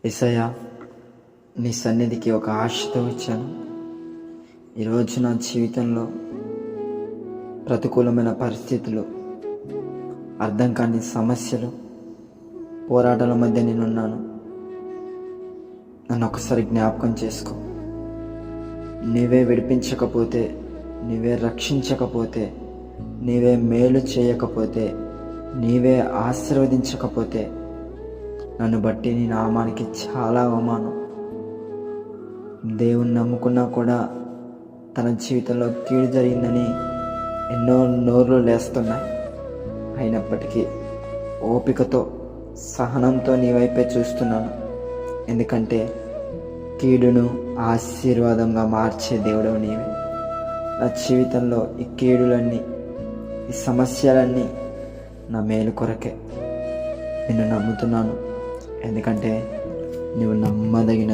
యేసయ్యా, నీ సన్నిధికి ఒక ఆశతో వచ్చాను. ఈరోజు నా జీవితంలో ప్రతికూలమైన పరిస్థితులు, అర్థం కాని సమస్యలు, పోరాటాల మధ్య నేనున్నాను. నన్ను ఒకసారి జ్ఞాపకం చేసుకో. నీవే విడిపించకపోతే, నీవే రక్షించకపోతే, నీవే మేలు చేయకపోతే, నీవే ఆశీర్వదించకపోతే నన్ను బట్టి నీ నామానికి చాలా అవమానం. దేవుని నమ్ముకున్నా కూడా తన జీవితంలో కీడు జరిగిందని ఎన్నో నోర్లు లేస్తున్నాయి. అయినప్పటికీ ఓపికతో, సహనంతో నీ వైపే చూస్తున్నాను. ఎందుకంటే కీడును ఆశీర్వాదంగా మార్చే దేవుడు నీవే. నా జీవితంలో ఈ కీడులన్నీ, ఈ సమస్యలన్నీ నా మేలు కొరకే. నిన్ను నమ్ముతున్నాను, ఎందుకంటే నువ్వు నమ్మదగిన